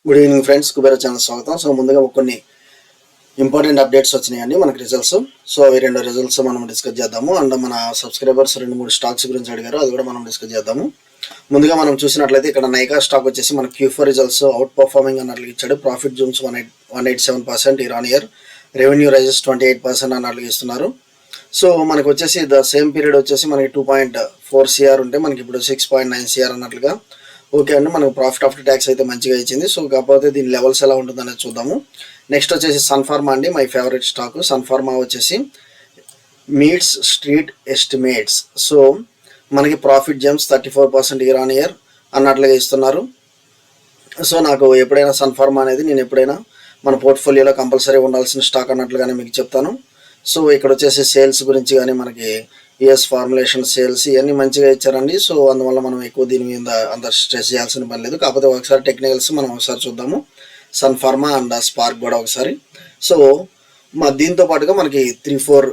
Good evening friends, Kubera channel స్వాగతం. So ముందుగా కొన్ని ఇంపార్టెంట్ అప్డేట్స్ వచ్చినాయండి మనకి రిజల్ట్స్. సో అవి రెండు రిజల్ట్స్ మనం డిస్కస్ చేద్దాము. అండ్ మన సబ్స్క్రైబర్స్ 2-3 స్టాక్స్ గురించి అడిగారు, అది కూడా మనం డిస్కస్ చేద్దాము. ముందుగా మనం చూసినట్లయితే ఇక్కడ నైకా స్టాక్ వచ్చేసి మన Q4 రిజల్ట్స్ అవుట్ పర్ఫార్మింగ్ అన్నట్లు ఇచ్చాడు. Profit zooms 187% year on year, revenue rises 28% అన్నట్లు ఇస్తున్నారు. సో మనకు వచ్చేసి ద సేమ్ పీరియడ్ వచ్చేసి మనకి 2.4 CR ఉంటే మనకి ఇప్పుడు 6.9 CR అన్నట్లుగా. ఓకే అండి, మనకు ప్రాఫిట్ ఆఫ్టర్ ట్యాక్స్ అయితే మంచిగా ఇచ్చింది. సో కాకపోతే దీని లెవెల్స్ ఎలా ఉంటుందనేది చూద్దాము. నెక్స్ట్ వచ్చేసి సన్ఫార్మా అండి, మై ఫేవరెట్ స్టాక్. సన్ఫార్మా వచ్చేసి మీట్స్ స్ట్రీట్ ఎస్టిమేట్స్. సో మనకి profit jumps 34% year on year అన్నట్లుగా ఇస్తున్నారు. సో నాకు ఎప్పుడైనా సన్ఫార్మా అనేది నేను ఎప్పుడైనా మన పోర్ట్ఫోలియోలో కంపల్సరీ ఉండాల్సిన స్టాక్ అన్నట్లుగానే మీకు చెప్తాను. సో ఇక్కడ వచ్చేసి సేల్స్ గురించి కానీ మనకి యుఎస్ ఫార్ములేషన్ సేల్స్ ఇవన్నీ మంచిగా ఇచ్చారండి. సో అందువల్ల మనం ఎక్కువ దీని మీద అంత స్ట్రెస్ చేయాల్సిన పని లేదు. కాకపోతే ఒకసారి టెక్నికల్స్ మనం ఒకసారి చూద్దాము, సన్ఫార్మా అండ్ స్పార్క్ కూడా ఒకసారి. సో దీంతో పాటుగా మనకి 3-4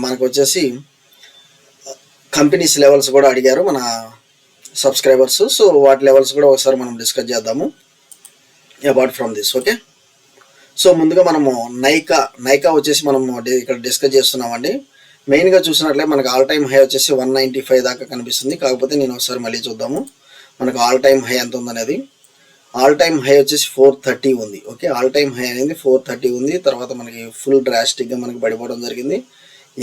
మనకు వచ్చేసి కంపెనీస్ లెవెల్స్ కూడా అడిగారు మన సబ్స్క్రైబర్స్. సో వాటి లెవెల్స్ కూడా ఒకసారి మనం డిస్కస్ చేద్దాము apart from this. Okay, so ముందుగా మనము నైకా వచ్చేసి మనము ఇక్కడ డిస్కస్ చేస్తున్నామండి. మెయిన్గా చూసినట్లే మనకు ఆల్ టైమ్ హై వచ్చేసి 195 దాకా కనిపిస్తుంది. కాకపోతే నేను ఒకసారి మళ్ళీ చూద్దాము మనకు ఆల్ టైమ్ హై ఎంత ఉందనేది. ఆల్ టైమ్ హై వచ్చేసి 430 ఉంది. ఓకే, ఆల్ టైమ్ హై అనేది 430 ఉంది. తర్వాత మనకి ఫుల్ డ్రాస్టిక్గా మనకి పడిపోవడం జరిగింది.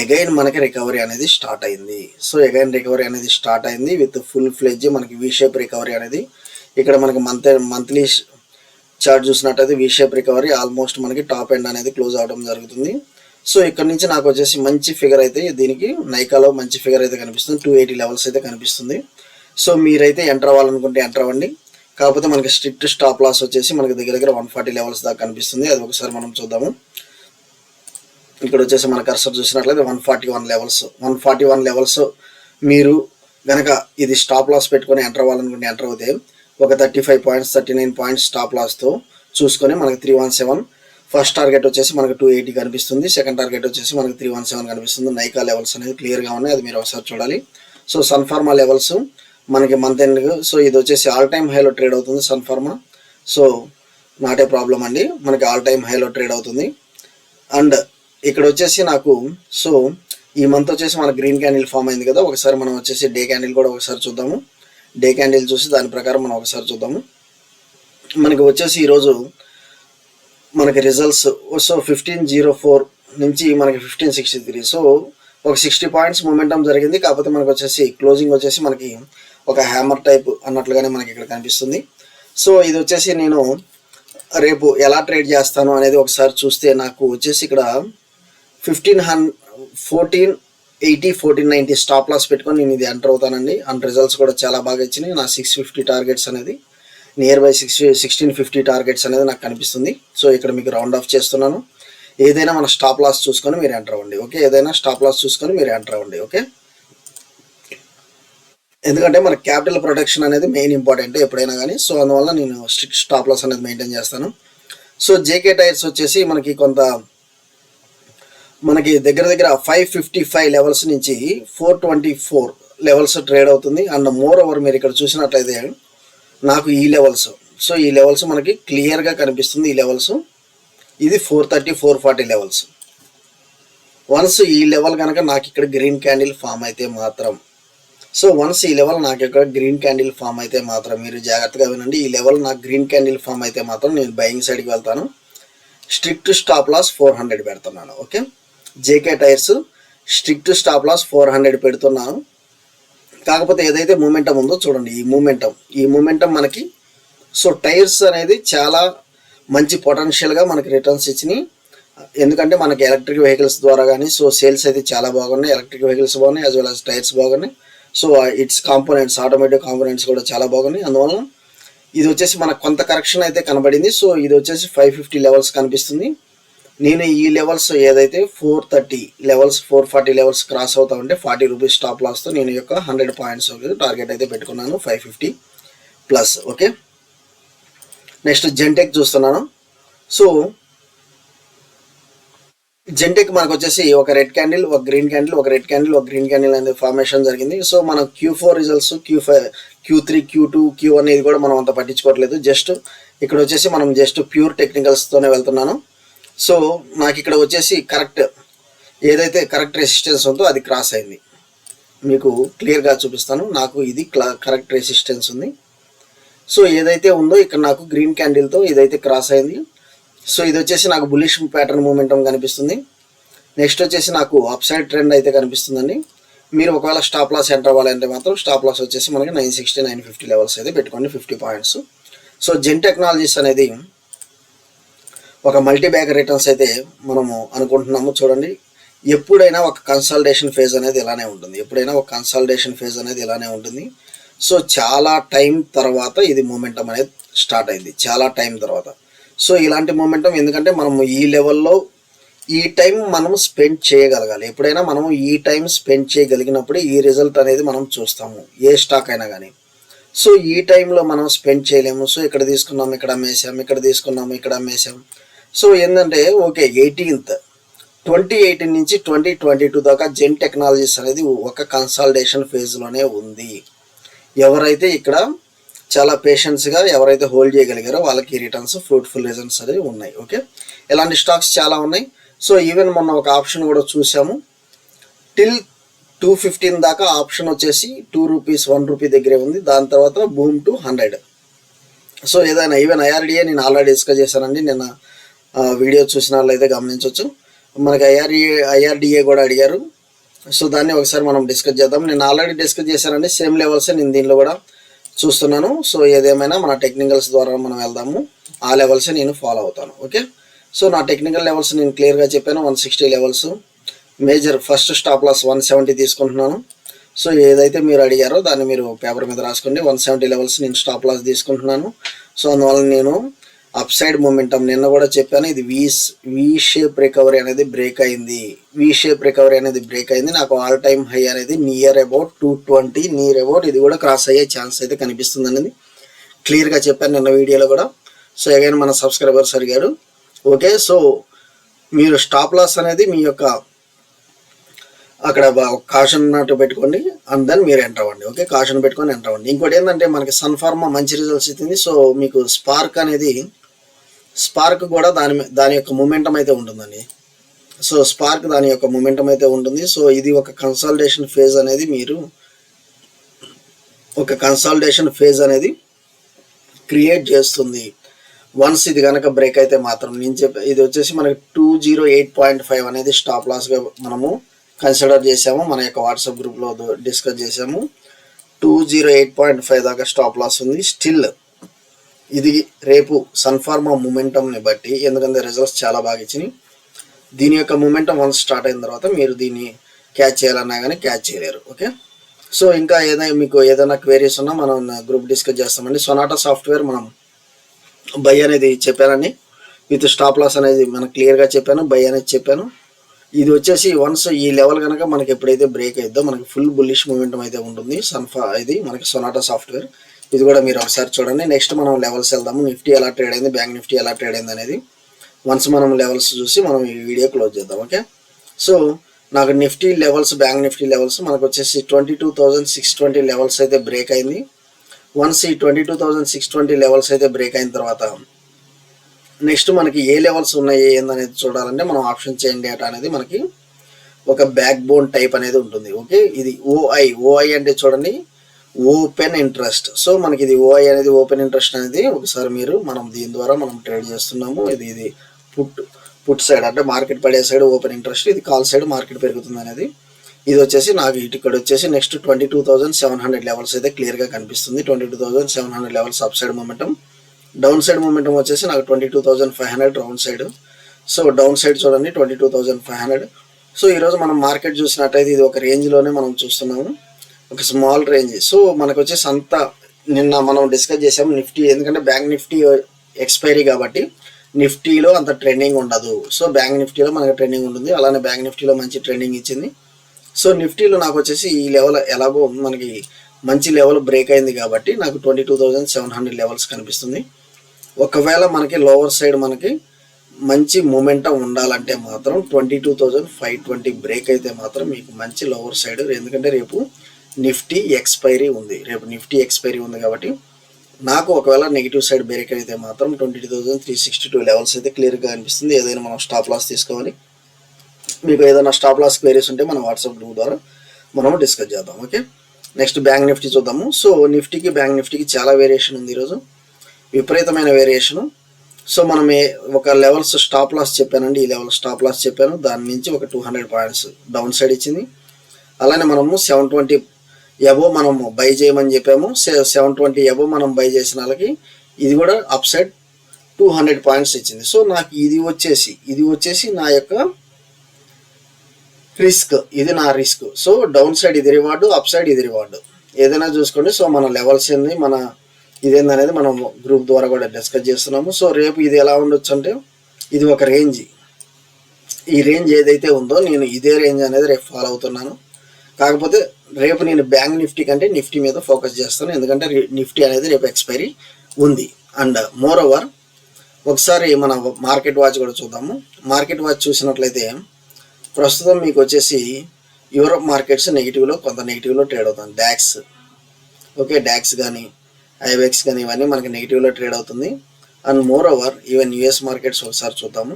ఎగైన్ మనకి రికవరీ అనేది స్టార్ట్ అయింది. సో ఎగైన్ రికవరీ అనేది స్టార్ట్ అయింది విత్ ఫుల్ ఫ్లెడ్జ్ మనకి వి షేప్ రికవరీ అనేది. ఇక్కడ మనకి మంత్లీ చార్ట్ చూసినట్టయితే వి షేప్ రికవరీ ఆల్మోస్ట్ మనకి టాప్ ఎండ్ అనేది క్లోజ్ అవడం జరుగుతుంది. సో ఇక్కడ నుంచి నాకు వచ్చేసి మంచి ఫిగర్ అయితే దీనికి నైకాలో మంచి ఫిగర్ అయితే కనిపిస్తుంది. 280 లెవెల్స్ అయితే కనిపిస్తుంది. సో మీరైతే ఎంటర్ అవ్వాలనుకుంటే ఎంటర్ అవ్వండి. కాకపోతే మనకి స్ట్రిక్ట్ స్టాప్ లాస్ వచ్చేసి మనకి దగ్గర 140 లెవెల్స్ దాకా కనిపిస్తుంది. అది ఒకసారి మనం చూద్దాము. ఇక్కడ వచ్చేసి మన కర్సర్ చూసినట్లయితే 141 లెవెల్స్ మీరు కనుక ఇది స్టాప్ లాస్ పెట్టుకొని ఎంటర్ అవ్వాలనుకుంటే ఎంటర్ అవుతే ఒక 35 పాయింట్స్ 39 పాయింట్స్ స్టాప్ లాస్తో చూసుకొని మనకి 317. ఫస్ట్ టార్గెట్ వచ్చేసి మనకి 280 కనిపిస్తుంది. సెకండ్ టార్గెట్ వచ్చేసి మనకి 317 కనిపిస్తుంది. నైకా లెవెల్స్ అనేది క్లియర్గా ఉన్నాయి, అది మీరు ఒకసారి చూడాలి. సో సన్ఫార్మా లెవెల్స్ మనకి మంత్ ఎండ్. సో ఇది వచ్చేసి ఆల్ టైమ్ హైలో ట్రేడ్ అవుతుంది Sun Pharma. So not a problem అండి, మనకి ఆల్ టైమ్ హైలో ట్రేడ్ అవుతుంది. అండ్ ఇక్కడ వచ్చేసి నాకు సో ఈ మంత్ వచ్చేసి మన గ్రీన్ క్యాండిల్ ఫామ్ అయింది కదా. ఒకసారి మనం వచ్చేసి డే క్యాండిల్ కూడా ఒకసారి చూద్దాము. డే క్యాండిల్ చూసి దాని ప్రకారం మనం ఒకసారి చూద్దాము. మనకి వచ్చేసి ఈరోజు మనకి రిజల్ట్స్ సో 1504 నుంచి మనకి 1563. సో ఒక 60 పాయింట్స్ మూమెంటం జరిగింది. కాకపోతే మనకు వచ్చేసి క్లోజింగ్ వచ్చేసి మనకి ఒక హ్యామర్ టైప్ అన్నట్లుగానే మనకి ఇక్కడ కనిపిస్తుంది. సో ఇది వచ్చేసి నేను రేపు ఎలా ట్రేడ్ చేస్తాను అనేది ఒకసారి చూస్తే నాకు వచ్చేసి ఇక్కడ 1480 1490 స్టాప్ లాస్ పెట్టుకొని నేను ఇది ఎంటర్ అవుతానండి. అండ్ రిజల్ట్స్ కూడా చాలా బాగా ఇచ్చినాయి. నా 650 టార్గెట్స్ అనేది నియర్ బై 1650 టార్గెట్స్ అనేది నాకు కనిపిస్తుంది. సో ఇక్కడ మీకు రౌండ్ ఆఫ్ చేస్తున్నాను. ఏదైనా మన స్టాప్ లాస్ చూసుకొని మీరు ఎంటర్ అవ్వండి. ఓకే, ఏదైనా స్టాప్ లాస్ చూసుకొని మీరు ఎంటర్ అవ్వండి. ఓకే, ఎందుకంటే మన క్యాపిటల్ ప్రొటెక్షన్ అనేది మెయిన్ ఇంపార్టెంట్ ఎప్పుడైనా కానీ. సో అందువల్ల నేను స్ట్రిక్ట్ స్టాప్ లాస్ అనేది మెయింటైన్ చేస్తాను. సో జేకే టైర్స్ వచ్చేసి మనకి మనకి దగ్గర 555 లెవెల్స్ నుంచి 424 లెవెల్స్ ట్రేడ్ అవుతుంది. అండ్ మోర్ ఓవర్ మీరు ఇక్కడ చూసినట్లయితే నాకు ఈ లెవెల్స్, సో ఈ లెవెల్స్ మనకి క్లియర్గా కనిపిస్తుంది. ఈ లెవెల్స్ ఇది 430 440 లెవెల్స్. వన్స్ ఈ లెవెల్ కనుక నాకు ఇక్కడ గ్రీన్ క్యాండిల్ ఫామ్ అయితే మాత్రం, సో వన్స్ ఈ లెవెల్ నాకు ఇక్కడ గ్రీన్ క్యాండిల్ ఫామ్ అయితే మాత్రం మీరు జాగ్రత్తగా వినండి. ఈ లెవెల్ నాకు గ్రీన్ క్యాండిల్ ఫామ్ అయితే మాత్రం నేను బయింగ్ సైడ్కి వెళ్తాను. స్ట్రిక్ట్ స్టాప్ లాస్ 400 పెడుతున్నాను. Okay, JK tyres strict stop loss 400 పెడుతున్నాను. కాకపోతే ఏదైతే మూమెంటం ఉందో చూడండి, ఈ మూమెంటం మనకి సో టైర్స్ అనేది చాలా మంచి పొటెన్షియల్గా మనకి రిటర్న్స్ ఇచ్చినాయి. ఎందుకంటే మనకి ఎలక్ట్రిక్ వెహికల్స్ ద్వారా కానీ సో సేల్స్ అయితే చాలా బాగున్నాయి. ఎలక్ట్రిక్ వెహికల్స్ బాగున్నాయి, యాజ్ వెల్ యాజ్ టైర్స్ బాగున్నాయి. So it's components, automatic components కూడా చాలా బాగున్నాయి. అందువల్ల ఇది వచ్చేసి మనకు కొంత కరెక్షన్ అయితే కనబడింది. సో ఇది వచ్చేసి 550 లెవెల్స్ కనిపిస్తుంది. నేను ఈ లెవెల్స్ ఏదైతే 430 లెవెల్స్ 440 లెవెల్స్ క్రాస్ అవుతా ఉంటే 40 రూపీస్ స్టాప్ లాస్తో నేను యొక్క 100 పాయింట్స్ టార్గెట్ అయితే పెట్టుకున్నాను 550 ప్లస్. ఓకే, నెక్స్ట్ జెన్టెక్ చూస్తున్నాను. సో జెంటెక్ మనకు వచ్చేసి ఒక రెడ్ క్యాండిల్, ఒక గ్రీన్ క్యాండిల్, ఒక రెడ్ క్యాండిల్, ఒక గ్రీన్ క్యాండిల్ అనేది ఫార్మేషన్ జరిగింది. సో మనం Q4 results, Q5, Q3, Q2, Q1 ఇది కూడా మనం అంత పట్టించుకోవట్లేదు. జస్ట్ ఇక్కడ వచ్చేసి మనం జస్ట్ ప్యూర్ టెక్నికల్స్తోనే వెళ్తున్నాను. సో నాకు ఇక్కడ వచ్చేసి ఏదైతే కరెక్ట్ రెసిస్టెన్స్ ఉందో అది క్రాస్ అయింది. మీకు క్లియర్గా చూపిస్తాను. నాకు ఇది కరెక్ట్ రెసిస్టెన్స్ ఉంది. సో ఏదైతే ఉందో ఇక్కడ నాకు గ్రీన్ క్యాండిల్తో ఇదైతే క్రాస్ అయింది. సో ఇది వచ్చేసి నాకు బుల్లిష్ ప్యాటర్న్ మూమెంటం కనిపిస్తుంది. నెక్స్ట్ వచ్చేసి నాకు అప్ సైడ్ ట్రెండ్ అయితే కనిపిస్తుందండి. మీరు ఒకవేళ స్టాప్ లాస్ ఎంటర్ అవ్వాలంటే మాత్రం స్టాప్ లాస్ వచ్చేసి మనకి 960, 950 లెవెల్స్ అయితే పెట్టుకోండి, 50 పాయింట్స్. సో జెన్ టెక్నాలజీస్ అనేది ఒక మల్టీ బ్యాగ్ రిటర్న్స్ అయితే మనము అనుకుంటున్నాము. చూడండి, ఎప్పుడైనా ఒక కన్సల్టేషన్ ఫేజ్ అనేది ఇలానే ఉంటుంది. సో చాలా టైం తర్వాత ఇది మూమెంటం అనేది స్టార్ట్ అయింది, చాలా టైం తర్వాత. సో ఇలాంటి మూమెంటం ఎందుకంటే మనము ఈ లెవెల్లో ఈ టైం మనం స్పెండ్ చేయగలగాలి. ఎప్పుడైనా మనము ఈ టైం స్పెండ్ చేయగలిగినప్పుడు ఈ రిజల్ట్ అనేది మనం చూస్తాము, ఏ స్టాక్ అయినా కానీ. సో ఈ టైంలో మనం స్పెండ్ చేయలేము. సో ఇక్కడ తీసుకున్నాము, ఇక్కడ అమ్మేసాం, ఇక్కడ తీసుకున్నాము, ఇక్కడ అమ్మేసాం. సో ఏంటంటే ఓకే, 2018 నుంచి 2022 దాకా జెన్ టెక్నాలజీస్ అనేది ఒక కన్సాలిడేషన్ ఫేజ్లోనే ఉంది. ఎవరైతే ఇక్కడ చాలా పేషెన్స్గా ఎవరైతే హోల్డ్ చేయగలిగారో వాళ్ళకి రిటర్న్స్, ఫ్రూట్ఫుల్ రిజల్ట్స్ అనేవి ఉన్నాయి. ఓకే, ఇలాంటి స్టాక్స్ చాలా ఉన్నాయి. సో ఈవెన్ మొన్న ఒక ఆప్షన్ కూడా చూసాము, టిల్ 215 దాకా ఆప్షన్ వచ్చేసి 2 రూపీస్, 1 రూపీ దగ్గరే ఉంది. దాని తర్వాత బూమ్ టు 100. సో ఏదైనా ఈవెన్ IRDA నేను ఆల్రెడీ డిస్కస్ చేశానండి, నిన్న వీడియో చూసిన వాళ్ళు అయితే గమనించవచ్చు. మనకి IRDA కూడా అడిగారు. సో దాన్ని ఒకసారి మనం డిస్కస్ చేద్దాం. నేను ఆల్రెడీ డిస్కస్ చేశానండి, సేమ్ లెవెల్స్ నేను దీనిలో కూడా చూస్తున్నాను. సో ఏదేమైనా మన టెక్నికల్స్ ద్వారా మనం వెళ్దాము, ఆ లెవెల్స్ నేను ఫాలో అవుతాను. ఓకే, సో నా టెక్నికల్ లెవెల్స్ నేను క్లియర్గా చెప్పాను. 160 levels major, first stop loss 170 తీసుకుంటున్నాను. సో ఏదైతే మీరు అడిగారో దాన్ని మీరు పేపర్ మీద రాసుకోండి. 170 లెవెల్స్ నేను స్టాప్ లాస్ తీసుకుంటున్నాను. సో అందువల్ల నేను అప్ సైడ్ మూమెంటం నిన్న కూడా చెప్పాను, ఇది వి షేప్ రికవరీ అనేది బ్రేక్ అయింది. నాకు ఆల్ టైమ్ హై అనేది నియర్ అబౌట్ 220, నియర్ అబౌట్ ఇది కూడా క్రాస్ అయ్యే ఛాన్స్ అయితే కనిపిస్తుంది అనేది క్లియర్గా చెప్పాను నిన్న వీడియోలో కూడా. సో అగైన్ మన సబ్స్క్రైబర్స్ అడిగాడు. ఓకే, సో మీరు స్టాప్ లాస్ అనేది మీ యొక్క అక్కడ కాషన్ అన్నట్టు పెట్టుకోండి, అండ్ దెన్ మీరు ఎంటర్ అవ్వండి. ఓకే, కాషన్ పెట్టుకొని ఎంటర్ అవ్వండి. ఇంకోటి ఏంటంటే మనకి సన్ఫార్మా మంచి రిజల్ట్స్ ఇస్తుంది. సో మీకు స్పార్క్ కూడా దాని యొక్క మూమెంటం అయితే ఉంటుందండి. సో స్పార్క్ దాని యొక్క మూమెంటం అయితే ఉంటుంది. సో ఇది ఒక కన్సాలిడేషన్ ఫేజ్ అనేది క్రియేట్ చేస్తుంది. వన్స్ ఇది కనుక బ్రేక్ అయితే మాత్రం నేను ఇది వచ్చేసి మనకి 208.5 అనేది స్టాప్ లాస్గా మనము కన్సిడర్ చేసాము, మన యొక్క వాట్సాప్ గ్రూప్లో డిస్కస్ చేసాము. 208.5 దాకా స్టాప్ లాస్ ఉంది. స్టిల్ ఇది రేపు సన్ఫార్మా మూమెంటంని బట్టి, ఎందుకంటే రిజల్ట్స్ చాలా బాగా ఇచ్చినాయి, దీని యొక్క మూమెంటం వన్స్ స్టార్ట్ అయిన తర్వాత మీరు దీన్ని క్యాచ్ చేయాలన్నా కానీ క్యాచ్ చేయలేరు. ఓకే, సో ఇంకా మీకు ఏదైనా క్వేరీస్ ఉన్నా మనం గ్రూప్ డిస్కస్ చేస్తామండి. సొనాటా సాఫ్ట్వేర్ మనం బై అనేది చెప్పానండి, విత్ స్టాప్ లాస్ అనేది మనకు క్లియర్గా చెప్పాను, బై అనేది చెప్పాను. ఇది వచ్చేసి వన్స్ ఈ లెవెల్ కనుక మనకి ఎప్పుడైతే బ్రేక్ అయిద్దో మనకి ఫుల్ బుల్లిష్ మూమెంటం అయితే ఉంటుంది. ఇది మనకి సొనాటా సాఫ్ట్వేర్, ఇది కూడా మీరు ఒకసారి చూడండి. నెక్స్ట్ మనం లెవెల్స్ వెళ్దాము. నిఫ్టీ ఎలా ట్రేడ్ అయింది, బ్యాంక్ నిఫ్టీ ఎలా ట్రేడ్ అయింది అనేది వన్స్ మనం లెవెల్స్ చూసి మనం ఈ వీడియో క్లోజ్ చేద్దాం. ఓకే, సో నాకు Nifty levels, bank Nifty levels మనకు వచ్చేసి 22,620 లెవెల్స్ అయితే బ్రేక్ అయింది. వన్స్ ఈ 22,620 లెవెల్స్ అయితే బ్రేక్ అయిన తర్వాత నెక్స్ట్ మనకి ఏ లెవెల్స్ ఉన్నాయి ఏందనేది చూడాలంటే మనం ఆప్షన్ చైన్ డేటా అనేది మనకి ఒక బ్యాక్ బోన్ టైప్ అనేది ఉంటుంది. ఓకే, ఇది ఓఐ అంటే చూడండి, ఓపెన్ ఇంట్రెస్ట్. సో మనకి ఇది ఓఐ అనేది ఓపెన్ ఇంట్రెస్ట్ అనేది ఒకసారి మనం దీని ద్వారా మనం ట్రేడ్ చేస్తున్నాము. ఇది పుట్ సైడ్ అంటే మార్కెట్ పడే సైడ్ ఓపెన్ ఇంట్రెస్ట్, ఇది కాల్ సైడ్ మార్కెట్ పెరుగుతుంది అనేది. ఇది వచ్చేసి నాకు ఇక్కడ వచ్చేసి నెక్స్ట్ 22,700 లెవెల్స్ అయితే క్లియర్గా కనిపిస్తుంది. 22,700 levels up side momentum. Down side momentum వచ్చేసి నాకు 22,500 round side. So down side చూడండి 22,500. సో ఈరోజు మనం మార్కెట్ చూసినట్టయితే ఇది ఒక రేంజ్లోనే మనం చూస్తున్నాము, ఒక స్మాల్ రేంజ్. సో మనకు వచ్చేసి అంత నిన్న మనం డిస్కస్ చేసాము నిఫ్టీ, ఎందుకంటే బ్యాంక్ నిఫ్టీ ఎక్స్పైరీ కాబట్టి నిఫ్టీలో అంత ట్రెండింగ్ ఉండదు. సో బ్యాంక్ నిఫ్టీలో మనకు ట్రెండింగ్ ఉంటుంది, అలానే బ్యాంక్ నిఫ్టీలో మంచి ట్రెండింగ్ ఇచ్చింది. సో నిఫ్టీలో నాకు వచ్చేసి ఈ లెవెల్ ఎలాగో మనకి మంచి లెవెల్ బ్రేక్ అయింది కాబట్టి నాకు 22,700 లెవెల్స్ కనిపిస్తుంది. ఒకవేళ మనకి లోవర్ సైడ్ మనకి మంచి మూమెంటం ఉండాలంటే మాత్రం 22,520 బ్రేక్ అయితే మాత్రం మీకు మంచి లోవర్ సైడ్, ఎందుకంటే రేపు నిఫ్టీ ఎక్స్పైరీ ఉంది. కాబట్టి నాకు ఒకవేళ నెగిటివ్ సైడ్ బ్రేక్ అయితే మాత్రం 22,362 లెవెల్స్ అయితే క్లియర్గా అనిపిస్తుంది. ఏదైనా మనం స్టాప్ లాస్ తీసుకోవాలి. మీకు ఏదైనా స్టాప్ లాస్ క్వైరీస్ ఉంటే మన వాట్సాప్ గ్రూప్ ద్వారా మనము డిస్కస్ చేద్దాం. ఓకే, నెక్స్ట్ బ్యాంక్ నిఫ్టీ చూద్దాము. సో బ్యాంక్ నిఫ్టీకి చాలా వేరియేషన్ ఉంది ఈరోజు, విపరీతమైన వేరియేషను. సో మనం ఒక లెవెల్స్ స్టాప్ లాస్ చెప్పానండి, ఈ లెవెల్ స్టాప్ లాస్ చెప్పాను, దాని నుంచి ఒక 200 పాయింట్స్ డౌన్ సైడ్ ఇచ్చింది. అలానే మనము 720 ఎబో మనము బై చేయమని చెప్పాము. 720 ఎబో మనం బై చేసిన వాళ్ళకి ఇది కూడా అప్ సైడ్ 200 పాయింట్స్ ఇచ్చింది. సో నాకు ఇది వచ్చేసి నా యొక్క రిస్క్, ఇది నా రిస్క్. సో డౌన్ సైడ్ ఇది రివార్డు, అప్ సైడ్ ఇది రివార్డు, ఏదైనా చూసుకోండి. సో మన లెవెల్స్ ఏంది, మన ఇదేందనేది మనం గ్రూప్ ద్వారా కూడా డిస్కస్ చేస్తున్నాము. సో రేపు ఇది ఎలా ఉండొచ్చు అంటే, ఇది ఒక రేంజ్, ఈ రేంజ్ ఏదైతే ఉందో నేను ఇదే రేంజ్ అనేది రేపు ఫాలో అవుతున్నాను. కాకపోతే రేపు నేను బ్యాంక్ నిఫ్టీ కంటే నిఫ్టీ మీద ఫోకస్ చేస్తాను, ఎందుకంటే నిఫ్టీ అనేది రేపు ఎక్స్పైరీ ఉంది. అండ్ మోర్ ఓవర్ ఒకసారి మన మార్కెట్ వాచ్ కూడా చూద్దాము. మార్కెట్ వాచ్ చూసినట్లయితే ప్రస్తుతం మీకు వచ్చేసి యూరోప్ మార్కెట్స్ నెగిటివ్లో, కొంత నెగిటివ్లో ట్రేడ్ అవుతుంది. డాక్స్, ఓకే, డాక్స్ కానీ ఐబెక్స్ కానీ ఇవన్నీ మనకి నెగిటివ్లో ట్రేడ్ అవుతుంది. And more even US markets ఒకసారి చూద్దాము.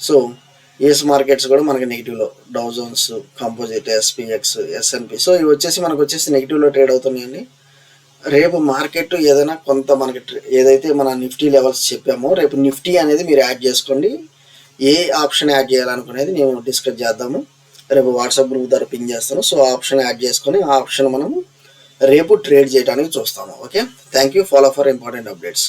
సో యుఎస్ మార్కెట్స్ కూడా మనకి నెగిటివ్లో, Dow Jones, composite, SPX, S&P, so ఇవి మనకు వచ్చేసి నెగిటివ్లో ట్రేడ్ అవుతున్నాయండి. రేపు మార్కెట్ ఏదైనా కొంత మనకి ఏదైతే మన నిఫ్టీ లెవెల్స్ చెప్పామో, రేపు నిఫ్టీ అనేది మీరు యాడ్ చేసుకోండి. ఏ ఆప్షన్ యాడ్ చేయాలనుకునేది నేను డిస్కస్ చేద్దాము. రేపు వాట్సాప్ గ్రూప్ ద్వారా పింగ్ చేస్తాను. సో ఆ ఆప్షన్ యాడ్ చేసుకొని ఆ ఆప్షన్ మనము రేపు ట్రేడ్ చేయడానికి చూస్తాము. Okay, thank you. Follow for important updates.